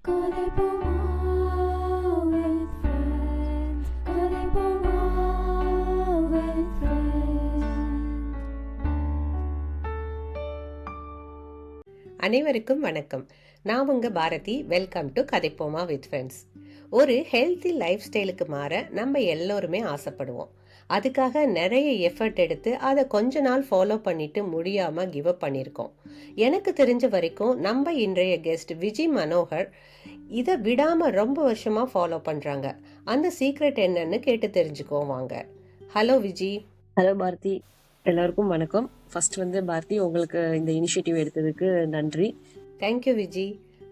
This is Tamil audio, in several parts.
Kadipoma with friends. Kadipoma with friends. அனைவருக்கும் வணக்கம். நான் உங்க Bharathi. Welcome to Kathaippoma with friends. ஒரு ஹெல்த்தி லைஃப் ஸ்டைலுக்கு மாற நம்ம எல்லோருமே ஆசைப்படுவோம். அதுக்காக நிறைய எஃபர்ட் எடுத்து அதை கொஞ்ச நாள் ஃபாலோ பண்ணிட்டு முடியாம கிவ் அப் பண்ணியிருக்கோம். எனக்கு தெரிஞ்ச வரைக்கும் நம்ம இன்றைய கெஸ்ட் விஜி மனோகர் இதை விடாம ரொம்ப வருஷமா ஃபாலோ பண்றாங்க. அந்த சீக்ரெட் என்னன்னு கேட்டு தெரிஞ்சுக்குவோம் வாங்க. ஹலோ விஜி. ஹலோ பாரதி, எல்லாருக்கும் வணக்கம். ஃபர்ஸ்ட் பாரதி, உங்களுக்கு இந்த இனிஷியேட்டிவ் எடுத்ததுக்கு நன்றி. Thank you Viji.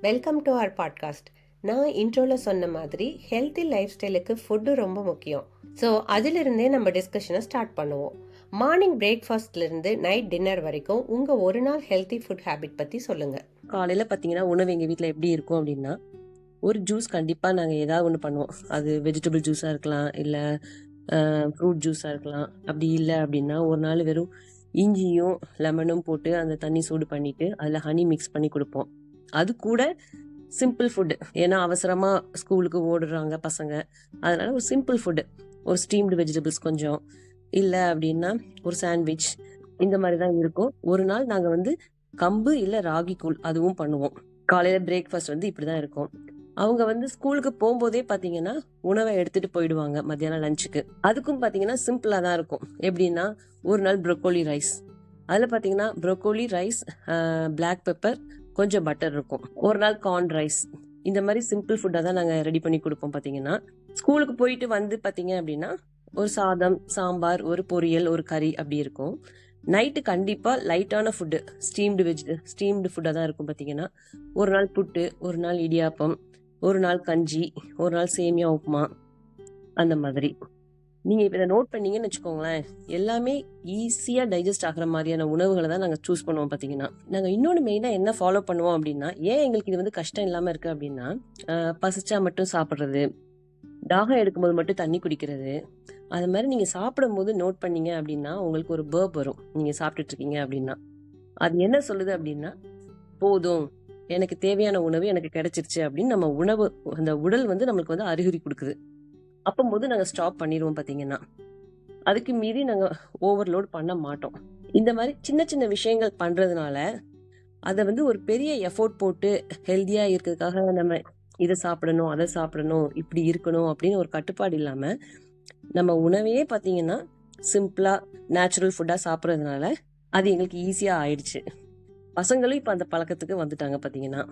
Welcome to our podcast. நான் இன்ட்ரோவில் சொன்ன மாதிரி ஹெல்த்தி லைஃப் ஸ்டைலுக்கு ஃபுட்டு ரொம்ப முக்கியம். ஸோ அதிலிருந்தே நம்ம டிஸ்கஷனை ஸ்டார்ட் பண்ணுவோம். மார்னிங் பிரேக்ஃபாஸ்ட்லேருந்து நைட் டின்னர் வரைக்கும் உங்கள் ஒரு நாள் ஹெல்த்தி ஃபுட் ஹேபிட் பற்றி சொல்லுங்கள். காலையில் பார்த்தீங்கன்னா உணவு எங்கள் வீட்டில் எப்படி இருக்கும் அப்படின்னா, ஒரு ஜூஸ் கண்டிப்பாக நாங்கள் ஏதாவது ஒன்று பண்ணுவோம். அது வெஜிடபிள் ஜூஸாக இருக்கலாம், இல்லை ஃப்ரூட் ஜூஸாக இருக்கலாம். அப்படி இல்லை அப்படின்னா ஒரு நாள் வெறும் இஞ்சியும் லெமனும் போட்டு அந்த தண்ணி சூடு பண்ணிவிட்டு அதில் ஹனி மிக்ஸ் பண்ணி கொடுப்போம். அது கூட சிம்பிள் ஃபுட்டு, ஏன்னா அவசரமாக ஸ்கூலுக்கு ஓடுறாங்க பசங்க, அதனால ஒரு சிம்பிள் ஃபுட்டு, ஒரு ஸ்டீம்டு வெஜிடபிள்ஸ் கொஞ்சம், இல்லை அப்படின்னா ஒரு சாண்ட்விச், இந்த மாதிரி தான் இருக்கும். ஒரு நாள் நாங்கள் கம்பு இல்லை ராகி கூழ் அதுவும் பண்ணுவோம். காலையில் பிரேக்ஃபாஸ்ட் இப்படி தான் இருக்கும். அவங்க ஸ்கூலுக்கு போகும்போதே பார்த்தீங்கன்னா உணவை எடுத்துட்டு போயிடுவாங்க மத்தியானம் லஞ்சுக்கு. அதுக்கும் பார்த்தீங்கன்னா சிம்பிளாக தான் இருக்கும். எப்படின்னா ஒரு நாள் ப்ரொக்கோலி ரைஸ், அதில் பார்த்தீங்கன்னா ப்ரொக்கோலி ரைஸ், பிளாக் பெப்பர், கொஞ்சம் பட்டர் இருக்கும். ஒரு நாள் கார்ன் ரைஸ். இந்த மாதிரி சிம்பிள் ஃபுட்டாக தான் நாங்கள் ரெடி பண்ணி கொடுப்போம். பார்த்தீங்கன்னா ஸ்கூலுக்கு போயிட்டு பார்த்தீங்க அப்படின்னா ஒரு சாதம், சாம்பார், ஒரு பொரியல், ஒரு கறி அப்படி இருக்கும். நைட்டு கண்டிப்பாக லைட்டான ஃபுட்டு, ஸ்டீம்டு ஃபுட்டாக தான் இருக்கும். பார்த்தீங்கன்னா ஒரு நாள் புட்டு, ஒரு நாள் இடியாப்பம், ஒரு நாள் கஞ்சி, ஒரு நாள் சேமியா உப்புமா, அந்த மாதிரி. நீங்கள் இப்போ இதை நோட் பண்ணீங்கன்னு வச்சுக்கோங்களேன், எல்லாமே ஈஸியாக டைஜஸ்ட் ஆகிற மாதிரியான உணவுகளை தான் நாங்கள் சூஸ் பண்ணுவோம். பார்த்தீங்கன்னா நாங்கள் இன்னொன்று மெயினாக என்ன ஃபாலோ பண்ணுவோம் அப்படின்னா, ஏன் எங்களுக்கு இது கஷ்டம் இல்லாமல் இருக்குது அப்படின்னா, பசிச்சா மட்டும் சாப்பிட்றது, தாகம் எடுக்கும்போது மட்டும் தண்ணி குடிக்கிறது, அது மாதிரி நீங்கள் சாப்பிடும் போது நோட் பண்ணீங்க அப்படின்னா உங்களுக்கு ஒரு பர்ப் வரும். நீங்கள் சாப்பிட்டுட்டு இருக்கீங்க அப்படின்னா அது என்ன சொல்லுது அப்படின்னா, போதும், எனக்கு தேவையான உணவு எனக்கு கிடைச்சிருச்சு அப்படின்னு நம்ம உணவு, அந்த உடல் நம்மளுக்கு அறிகுறி கொடுக்குது. அப்போது நாங்கள் ஸ்டாப் பண்ணிடுவோம். பார்த்தீங்கன்னா அதுக்கு மீறி நாங்கள் ஓவர்லோட் பண்ண மாட்டோம். இந்த மாதிரி சின்ன சின்ன விஷயங்கள் பண்ணுறதுனால அதை ஒரு பெரிய எஃபோர்ட் போட்டு ஹெல்த்தியாக இருக்கிறதுக்காக நம்ம இதை சாப்பிடணும், அதை சாப்பிடணும், இப்படி இருக்கணும் அப்படின்னு ஒரு கட்டுப்பாடு இல்லாமல் நம்ம உணவையே பார்த்தீங்கன்னா சிம்பிளாக நேச்சுரல் ஃபுட்டாக சாப்பிட்றதுனால அது எங்களுக்கு ஈஸியாக ஆயிடுச்சு. பசங்களும் இப்போ அந்த பழக்கத்துக்கு வந்துட்டாங்க. பார்த்தீங்கன்னா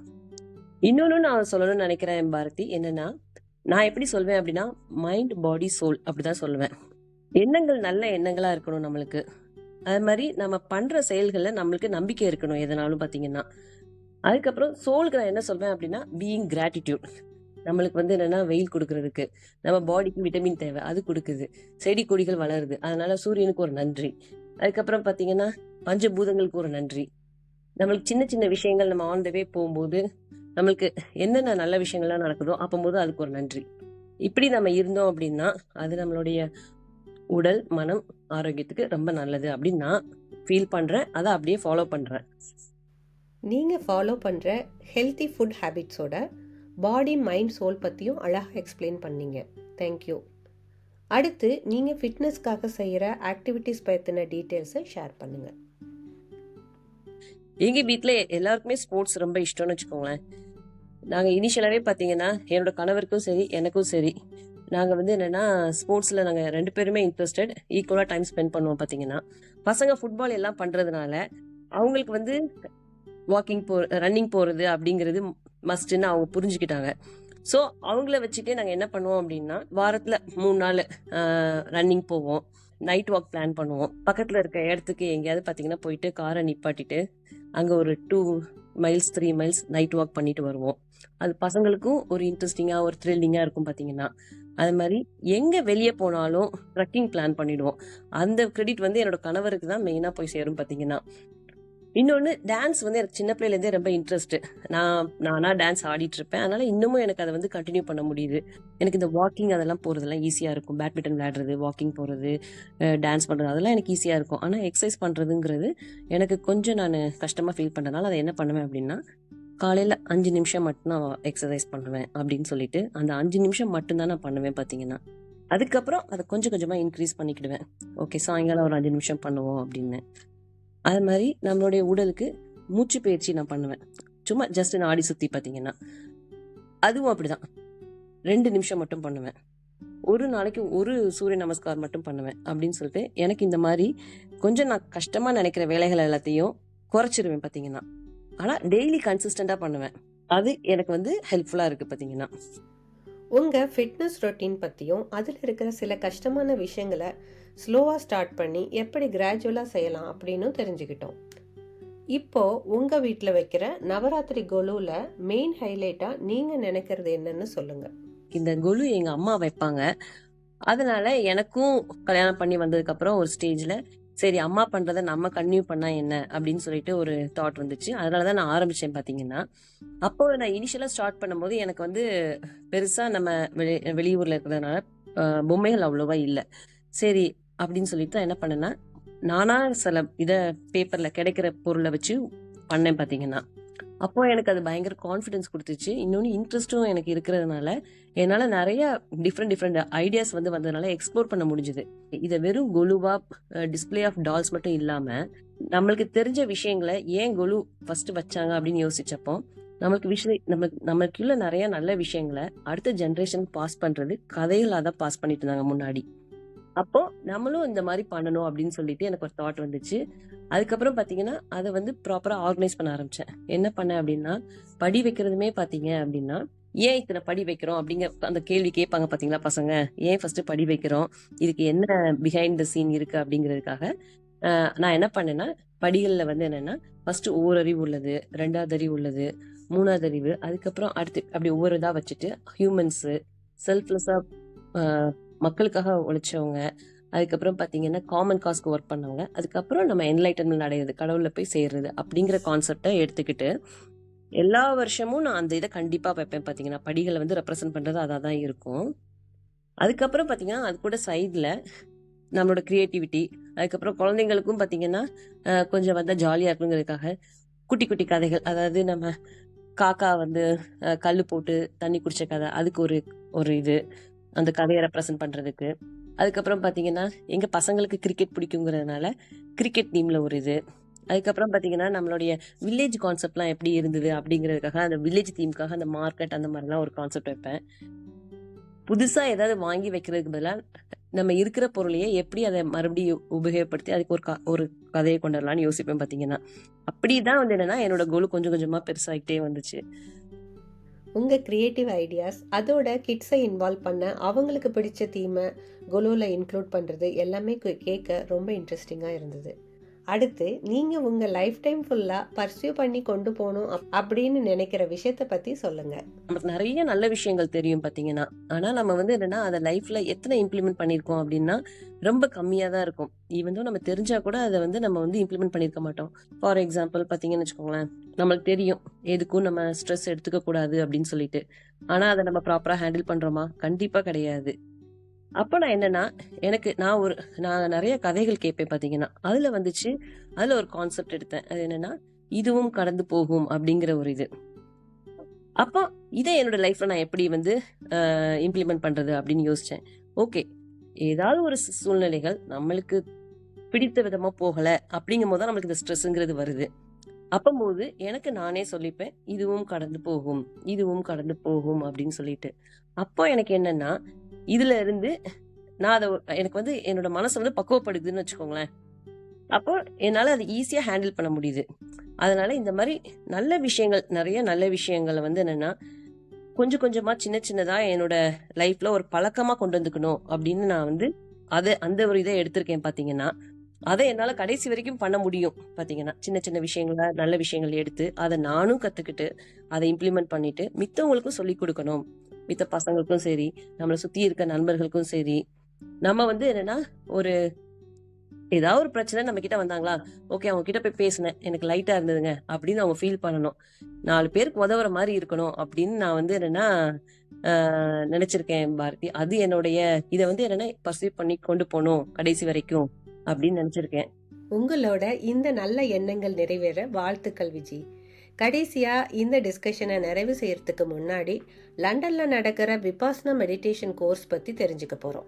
இன்னொன்று நான் சொல்லணும்னு நினைக்கிறேன் பாரதி, என்னன்னா நான் எப்படி சொல்வேன் அப்படின்னா, மைண்ட், பாடி, சோல் அப்படிதான் சொல்லுவேன். எண்ணங்கள் நல்ல எண்ணங்களா இருக்கணும் நம்மளுக்கு. அது மாதிரி நம்ம பண்ற செயல்களில் நம்மளுக்கு நம்பிக்கை இருக்கணும் எதனாலும். பார்த்தீங்கன்னா அதுக்கப்புறம் சோலுக்கு நான் என்ன சொல்வேன் அப்படின்னா, பீயிங் கிராட்டிடியூட். நம்மளுக்கு என்னன்னா வெயில் கொடுக்கறதுக்கு, நம்ம பாடிக்கு விட்டமின் தேவை, அது கொடுக்குது. செடி கொடிகள் வளருது, அதனால சூரியனுக்கு ஒரு நன்றி. அதுக்கப்புறம் பார்த்தீங்கன்னா பஞ்சபூதங்களுக்கு ஒரு நன்றி. நம்மளுக்கு சின்ன சின்ன விஷயங்கள் நம்ம ஆன் த வே போகும்போது நம்மளுக்கு என்னென்ன நல்ல விஷயங்கள்லாம் நடக்குதோ அப்போது அதுக்கு ஒரு நன்றி. இப்படி நம்ம இருந்தோம் அப்படின்னா அது நம்மளுடைய உடல் மனம் ஆரோக்கியத்துக்கு ரொம்ப நல்லது அப்படின்னு நான் ஃபீல் பண்ணுறேன். அதை அப்படியே ஃபாலோ பண்ணுறேன். நீங்கள் ஃபாலோ பண்ணுற ஹெல்த்தி ஃபுட் ஹேபிட்ஸோட பாடி, மைண்ட், சோல் பற்றியும் அழகாக எக்ஸ்பிளைன் பண்ணீங்க. தேங்க்யூ. அடுத்து நீங்கள் ஃபிட்னஸ்க்காக செய்கிற ஆக்டிவிட்டீஸ் பற்றின டீட்டெயில்ஸை ஷேர் பண்ணுங்கள். எங்கள் வீட்டில் எல்லாருக்குமே ஸ்போர்ட்ஸ் ரொம்ப இஷ்டம்னு வச்சுக்கோங்களேன். நாங்கள் இனிஷியலாகவே பார்த்தீங்கன்னா என்னோட கணவருக்கும் சரி எனக்கும் சரி, நாங்கள் என்னென்னா ஸ்போர்ட்ஸில் நாங்கள் 2 பேருமே இன்ட்ரெஸ்டட், ஈக்குவலாக டைம் ஸ்பெண்ட் பண்ணுவோம். பார்த்தீங்கன்னா பசங்க ஃபுட்பால் எல்லாம் பண்ணுறதுனால அவங்களுக்கு வாக்கிங் ரன்னிங் போகிறது அப்படிங்கிறது மஸ்ட்டுன்னு அவங்க புரிஞ்சுக்கிட்டாங்க. ஸோ அவங்கள வச்சுட்டே நாங்கள் என்ன பண்ணுவோம் அப்படின்னா, வாரத்தில் 3 நாள் ரன்னிங் போவோம், நைட் வாக் பிளான் பண்ணுவோம். பக்கத்தில் இருக்க இடத்துக்கு எங்கேயாவது பார்த்தீங்கன்னா போயிட்டு காரை நிப்பாட்டிட்டு அங்கே ஒரு 2 மைல்ஸ் 3 மைல்ஸ் நைட் வாக் பண்ணிட்டு வருவோம். அது பசங்களுக்கும் ஒரு இன்ட்ரெஸ்டிங்காக ஒரு த்ரில்லிங்காக இருக்கும். பார்த்தீங்கன்னா அது மாதிரி எங்கே வெளியே போனாலும் ட்ரெக்கிங் பிளான் பண்ணிடுவோம். அந்த கிரெடிட் என்னோட கணவருக்கு தான் மெயினாக போய் சேரும். பார்த்தீங்கன்னா இன்னொன்று, டான்ஸ் எனக்கு சின்ன பிள்ளையிலேருந்தே ரொம்ப இன்ட்ரெஸ்ட். நானாக டான்ஸ் ஆடிட்டு இருப்பேன். அதனால இன்னமும் எனக்கு அதை கண்டினியூ பண்ண முடியுது. எனக்கு இந்த வாக்கிங் அதெல்லாம் போகிறதெல்லாம் ஈஸியாக இருக்கும். பேட்மிண்டன் விளையாடுறது, வாக்கிங் போகிறது, டான்ஸ் பண்ணுறது, அதெல்லாம் எனக்கு ஈஸியாக இருக்கும். ஆனால் எக்ஸசைஸ் பண்ணுறதுங்கிறது எனக்கு கொஞ்சம் நான் கஷ்டமாக ஃபீல் பண்ணுறதுனால அதை என்ன பண்ணுவேன் அப்படின்னா, காலையில் 5 நிமிஷம் மட்டும் நான் எக்ஸசைஸ் பண்ணுவேன் அப்படின்னு சொல்லிட்டு அந்த 5 நிமிஷம் மட்டும்தான் நான் பண்ணுவேன் பார்த்தீங்கன்னா. அதுக்கப்புறம் அதை கொஞ்சம் கொஞ்சமாக இன்க்ரீஸ் பண்ணிக்கிடுவேன். ஓகே, சாயங்காலம் ஒரு 5 நிமிஷம் பண்ணுவோம் அப்படின்னு. அது மாதிரி நம்மளுடைய உடலுக்கு மூச்சு பயிற்சி நான் பண்ணுவேன். சும்மா ஜஸ்ட் நாடி சுற்றி பார்த்தீங்கன்னா அதுவும் அப்படிதான் 2 நிமிஷம் மட்டும் பண்ணுவேன். ஒரு நாளைக்கு ஒரு சூரிய நமஸ்கார் மட்டும் பண்ணுவேன் அப்படின்னு சொல்லிட்டு எனக்கு இந்த மாதிரி கொஞ்சம் நான் கஷ்டமாக நினைக்கிற வேலைகள் எல்லாத்தையும் குறைச்சிருவேன் பார்த்தீங்கன்னா. ஆனால் டெய்லி கன்சிஸ்டண்டாக பண்ணுவேன். அது எனக்கு வந்து ஹெல்ப்ஃபுல்லாக இருக்குது பார்த்தீங்கன்னா. உங்கள் ஃபிட்னஸ் ரொட்டீன் பற்றியும் அதில் இருக்கிற சில கஷ்டமான விஷயங்களை ஸ்லோவாக ஸ்டார்ட் பண்ணி எப்படி கிராஜுவலாக செய்யலாம் அப்படின்னு தெரிஞ்சுக்கிட்டோம். இப்போது உங்கள் வீட்டில் வைக்கிற நவராத்திரி கொலுவில் மெயின் ஹைலைட்டாக நீங்கள் நினைக்கிறது என்னன்னு சொல்லுங்கள். இந்த கொலு எங்கள் அம்மா வைப்பாங்க. அதனால எனக்கும் கல்யாணம் பண்ணி வந்ததுக்கப்புறம் ஒரு ஸ்டேஜில் சரி அம்மா பண்ணுறதை நம்ம கன்டினியூ பண்ணால் என்ன அப்படின்னு சொல்லிட்டு ஒரு தாட் வந்துச்சு. அதனால தான் நான் ஆரம்பித்தேன் பார்த்தீங்கன்னா. அப்போ நான் இனிஷியலாக ஸ்டார்ட் பண்ணும்போது எனக்கு வந்து பெருசாக நம்ம வெளியூரில் இருக்கிறதுனால பொம்மைகள் அவ்வளோவா இல்லை. சரி அப்படின்னு சொல்லிட்டு நான் என்ன பண்ணேன்னா, நானாக சில இதை பேப்பரில் கிடைக்கிற பொருளை வச்சு பண்ணேன் பார்த்தீங்கன்னா. அப்போ எனக்கு அது பயங்கர கான்ஃபிடென்ஸ் கொடுத்துச்சு. இன்னொன்று இன்ட்ரெஸ்ட்டும் எனக்கு இருக்கிறதுனால என்னால் நிறைய டிஃப்ரெண்ட் ஐடியாஸ் வந்து வந்ததுனால எக்ஸ்ப்ளோர் பண்ண முடிஞ்சுது. இதை வெறும் கொலுவா டிஸ்பிளே ஆஃப் டால்ஸ் மட்டும் இல்லாமல் நம்மளுக்கு தெரிஞ்ச விஷயங்களை ஏன் கொலு ஃபர்ஸ்ட் வச்சாங்க அப்படின்னு யோசிச்சப்போ நம்மளுக்குள்ள நிறைய நல்ல விஷயங்களை அடுத்த ஜென்ரேஷன் பாஸ் பண்றது கதைகளாக தான் பாஸ் பண்ணிட்டு இருந்தாங்க முன்னாடி. அப்போ நம்மளும் இந்த மாதிரி பண்ணணும் அப்படின்னு சொல்லிட்டு எனக்கு ஒரு தாட் வந்துச்சு. அதுக்கப்புறம் பார்த்தீங்கன்னா அதை வந்து ப்ராப்பராக ஆர்கனைஸ் பண்ண ஆரம்பித்தேன். என்ன பண்ணேன் அப்படின்னா, படி வைக்கிறதுமே பார்த்தீங்க அப்படின்னா ஏன் இத்தனை படி வைக்கிறோம் அப்படிங்கிற அந்த கேள்வி கேட்பாங்க பார்த்தீங்களா பசங்க. ஏன் ஃபர்ஸ்ட் படி வைக்கிறோம், இதுக்கு என்ன பிஹைண்ட் த சீன் இருக்கு அப்படிங்கிறதுக்காக நான் என்ன பண்ணேன்னா, படிகளில் வந்து என்னன்னா ஃபர்ஸ்ட் ஓரறிவு உள்ளது, 2வது அறிவு உள்ளது, 3வது அறிவு, அதுக்கப்புறம் அடுத்து அப்படி ஒவ்வொரு இதாக வச்சுட்டு ஹியூமன்ஸு, செல்ஃப்லெஸ்ஸாக மக்களுக்காக உழைச்சவங்க, அதுக்கப்புறம் பார்த்தீங்கன்னா காமன் காஸ்க்கு ஒர்க் பண்ணவங்க, அதுக்கப்புறம் நம்ம என்லைட்டன்மெண்ட் அடையிறது, கடவுளில் போய் சேர்றது அப்படிங்கிற கான்செப்டை எடுத்துக்கிட்டு எல்லா வருஷமும் நான் அந்த இதை கண்டிப்பாக வைப்பேன் பார்த்தீங்கன்னா. படிகளை வந்து ரெப்ரசன்ட் பண்ணுறது அதாக தான் இருக்கும். அதுக்கப்புறம் பார்த்தீங்கன்னா அது கூட சைடில் நம்மளோட க்ரியேட்டிவிட்டி, அதுக்கப்புறம் குழந்தைங்களுக்கும் பார்த்தீங்கன்னா கொஞ்சம் வந்தால் ஜாலியாக இருக்குங்கிறதுக்காக குட்டி குட்டி கதைகள், அதாவது நம்ம காக்கா வந்து கல் போட்டு தண்ணி குடிச்ச கதை, அதுக்கு ஒரு இது அந்த கதையை ரெப்ரசன்ட் பண்ணுறதுக்கு. அதுக்கப்புறம் பார்த்தீங்கன்னா எங்கள் பசங்களுக்கு கிரிக்கெட் பிடிக்குங்கிறதுனால கிரிக்கெட் டீமில் ஒரு இது. அதுக்கப்புறம் பார்த்தீங்கன்னா நம்மளுடைய வில்லேஜ் கான்செப்ட்லாம் எப்படி இருந்தது அப்படிங்கிறதுக்காக அந்த வில்லேஜ் தீமுக்காக அந்த மார்க்கெட் அந்த மாதிரிலாம் ஒரு கான்செப்ட் வைப்பேன். புதுசாக ஏதாவது வாங்கி வைக்கிறதுக்கு பதிலாக நம்ம இருக்கிற பொருளையே எப்படி அதை மறுபடியும் உபயோகப்படுத்தி அதுக்கு ஒரு கதையை கொண்டு வரலான்னு யோசிப்பேன் பார்த்தீங்கன்னா. அப்படி தான் வந்து என்னென்னா என்னோட கோல் கொஞ்சம் கொஞ்சமாக பெருசாகிட்டே வந்துச்சு. உங்கள் க்ரியேட்டிவ் ஐடியாஸ் அதோட கிட்ஸை இன்வால்வ் பண்ண அவங்களுக்கு பிடிச்ச தீமை கொலுவில் இன்க்ளூட் பண்ணுறது எல்லாமே கேட்க ரொம்ப இன்ட்ரெஸ்டிங்காக இருந்தது. அடுத்து நீங்கள் உங்கள் லைஃப் டைம் ஃபுல்லாக பர்சியூ பண்ணி கொண்டு போகணும் அப்படின்னு நினைக்கிற விஷயத்தை பற்றி சொல்லுங்கள். நமக்கு நிறைய நல்ல விஷயங்கள் தெரியும் பார்த்தீங்கன்னா, ஆனால் நம்ம வந்து என்னென்னா அதை லைஃப்பில் எத்தனை இம்ப்ளிமெண்ட் பண்ணியிருக்கோம் அப்படின்னா ரொம்ப கம்மியாக தான் இருக்கும். ஈவன் நம்ம தெரிஞ்சால் கூட அதை வந்து நம்ம வந்து இம்ப்ளிமெண்ட் பண்ணியிருக்க மாட்டோம். ஃபார் எக்ஸாம்பிள் பார்த்தீங்கன்னு வச்சுக்கோங்களேன், நம்மளுக்கு தெரியும் எதுக்கும் நம்ம ஸ்ட்ரெஸ் எடுத்துக்க கூடாது அப்படின்னு சொல்லிட்டு, ஆனால் அதை நம்ம ப்ராப்பராக ஹேண்டில் பண்ணுறோமா? கண்டிப்பாக கிடையாது. அப்போ நான் என்னன்னா நான் நிறைய கதைகள் கேட்பேன் பார்த்தீங்கன்னா, அதில் வந்துச்சு, அதில் ஒரு கான்செப்ட் எடுத்தேன். அது என்னன்னா இதுவும் கடந்து போகும் அப்படிங்கிற ஒரு இது. அப்போ இதை என்னோட லைஃப்ல நான் எப்படி வந்து இம்ப்ளிமெண்ட் பண்றது அப்படின்னு யோசிச்சேன். ஓகே, ஏதாவது ஒரு சூழ்நிலைகள் நம்மளுக்கு பிடித்த விதமா போகல அப்படிங்கும் போது தான் நம்மளுக்கு இந்த ஸ்ட்ரெஸ்ங்கிறது வருது. அப்போது எனக்கு நானே சொல்லிப்பேன், இதுவும் கடந்து போகும், இதுவும் கடந்து போகும் அப்படின்னு சொல்லிட்டு. அப்போ எனக்கு என்னன்னா இதுல இருந்து நான் அதை எனக்கு வந்து என்னோட மனசை வந்து பக்குவப்படுதுன்னு வச்சுக்கோங்களேன். அப்போ என்னால் அதை ஈஸியாக ஹேண்டில் பண்ண முடியுது. அதனால இந்த மாதிரி நல்ல விஷயங்கள், நிறைய நல்ல விஷயங்களை வந்து என்னன்னா கொஞ்சம் கொஞ்சமாக சின்ன சின்னதாக என்னோட லைஃப்ல ஒரு பழக்கமாக கொண்டு வந்துக்கணும் அப்படின்னு நான் வந்து அந்த ஒரு இதை எடுத்திருக்கேன் பார்த்தீங்கன்னா. அதை என்னால் கடைசி வரைக்கும் பண்ண முடியும் பார்த்தீங்கன்னா. சின்ன சின்ன விஷயங்கள நல்ல விஷயங்கள் எடுத்து அதை நானும் கற்றுக்கிட்டு அதை இம்ப்ளிமெண்ட் பண்ணிட்டு மித்தவங்களுக்கும் சொல்லி கொடுக்கணும். மித்த பசங்களுக்கும் சரி, நம்மளை சுற்றி இருக்க நண்பர்களுக்கும் சரி, நம்ம வந்து என்னன்னா ஏதாவது ஒரு பிரச்சனை நம்ம கிட்ட வந்தாங்களா, ஓகே அவங்க கிட்ட போய் பேசினேன், எனக்கு லைட்டா இருந்ததுங்க அப்படின்னு அவங்க ஃபீல் பண்ணணும். 4 பேருக்கு உதவுற மாதிரி இருக்கணும் அப்படின்னு நான் வந்து என்னன்னா நினைச்சிருக்கேன் பாரதி. அது என்னுடைய இதை வந்து என்னன்னா பர்சீவ் பண்ணி கொண்டு போகணும் கடைசி வரைக்கும் அப்படின்னு நினைச்சிருக்கேன். உங்களோட இந்த நல்ல எண்ணங்கள் நிறைவேற வாழ்த்துக்கள் விஜி. கடைசியா இந்த டிஸ்கஷனை நிறைவு செய்யறதுக்கு முன்னாடி லண்டன்ல நடக்கிற விபாசனா மெடிடேஷன் கோர்ஸ் பத்தி தெரிஞ்சுக்க போறோம்.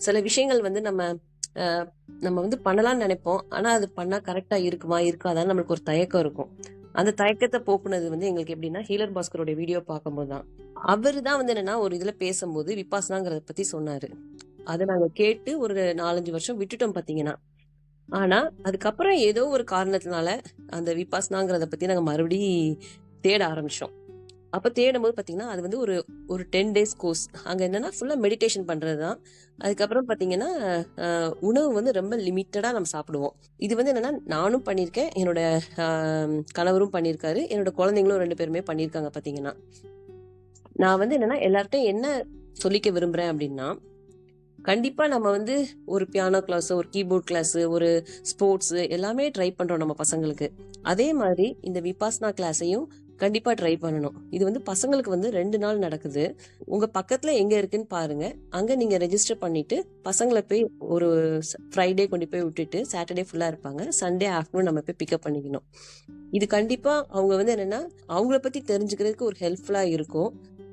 சில விஷயங்கள் வந்து நம்ம வந்து பண்ணலாம்னு நினைப்போம். ஆனா அது பண்ணா கரெக்டா இருக்குமா இருக்காதான்னு நம்மளுக்கு ஒரு தயக்கம் இருக்கும். அந்த தயக்கத்தை போக்குனது வந்து எங்களுக்கு எப்படின்னா ஹீலர் பாஸ்கரோட வீடியோ பார்க்கும்போது தான். அவரு தான் வந்து என்னன்னா ஒரு இதுல பேசும்போது விபாசனாங்கிறத பத்தி சொன்னாரு. அதை நாங்க கேட்டு ஒரு 4-5 வருஷம் விட்டுட்டோம் பாத்தீங்கன்னா. ஆனா அதுக்கப்புறம் ஏதோ ஒரு காரணத்தினால அந்த விபாசனாங்கிறத பத்தி நாங்க மறுபடியும் தேட ஆரம்பிச்சோம். அப்ப தேடும்போது பாத்தீங்கன்னா அது வந்து ஒரு 10 days கோர்ஸ். அங்க என்னன்னா ஃபுல்லா மெடிடேஷன் பண்றதுதான். அதுக்கப்புறம் பாத்தீங்கன்னா உணவு வந்து ரொம்ப லிமிட்டடா நம்ம சாப்பிடுவோம். இது வந்து என்னன்னா நானும் பண்ணியிருக்கேன், என்னோட கணவரும் பண்ணியிருக்காரு, என்னோட குழந்தைங்களும் 2 பேருமே பண்ணியிருக்காங்க. பாத்தீங்கன்னா நான் வந்து என்னன்னா எல்லார்ட்டையும் என்ன சொல்லிக்க விரும்புறேன் அப்படின்னா, கண்டிப்பா நம்ம வந்து ஒரு பியானோ கிளாஸ், ஒரு கீபோர்ட் கிளாஸ், ஒரு ஸ்போர்ட்ஸ் எல்லாமே ட்ரை பண்றோம் நம்ம பசங்களுக்கு. அதே மாதிரி இந்த விபாசனா கிளாஸையும் கண்டிப்பா ட்ரை பண்ணணும். இது வந்து பசங்களுக்கு வந்து 2 நாள் நடக்குது. உங்க பக்கத்துல எங்க இருக்குன்னு பாருங்க. அங்க நீங்க ரெஜிஸ்டர் பண்ணிட்டு பசங்களை போய் ஒரு ஃப்ரைடே கொண்டு போய் விட்டுட்டு சாட்டர்டே ஃபுல்லா இருப்பாங்க. சண்டே ஆஃப்டர்நூன் நம்ம போய் பிக்கப் பண்ணிக்கணும். இது கண்டிப்பா அவங்க வந்து என்னன்னா அவங்கள பத்தி தெரிஞ்சுக்கிறதுக்கு ஒரு ஹெல்ப்ஃபுல்லா இருக்கும்.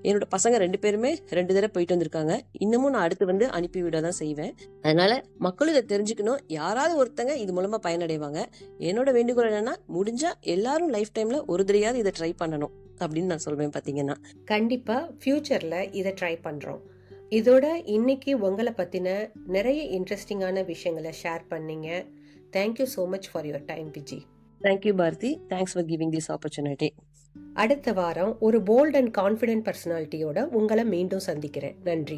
என்னோட பசங்க 2 பேருமே 2 தடவை போயிட்டு வந்திருக்காங்க. இன்னமும் நான் அடுத்து வந்து அனுப்பி விட தான் செய்வேன். அதனால மக்களும் இதை தெரிஞ்சுக்கணும். யாராவது ஒருத்தங்க இது மூலமா பயனடைவாங்க. என்னோட வேண்டுகோள் என்னன்னா முடிஞ்சா எல்லாரும் லைஃப் டைம்ல ஒரு தடவையாவது இதை ட்ரை பண்ணணும் அப்படின்னு நான் சொல்வேன். பாத்தீங்கன்னா கண்டிப்பா ஃபியூச்சர்ல இதை ட்ரை பண்றோம். இதோட இன்னைக்கு உங்களை பத்தின நிறைய இன்ட்ரெஸ்டிங்கான விஷயங்களை ஷேர் பண்ணீங்க. Thank you so much for your time Viji. Thank you Bharathi. Thanks for giving this opportunity. அடுத்த வாரம் ஒரு போல்ட் அண்ட் கான்ஃபிடென்ட் பர்சனாலிட்டியோட உங்களை மீண்டும் சந்திக்கிறேன். நன்றி.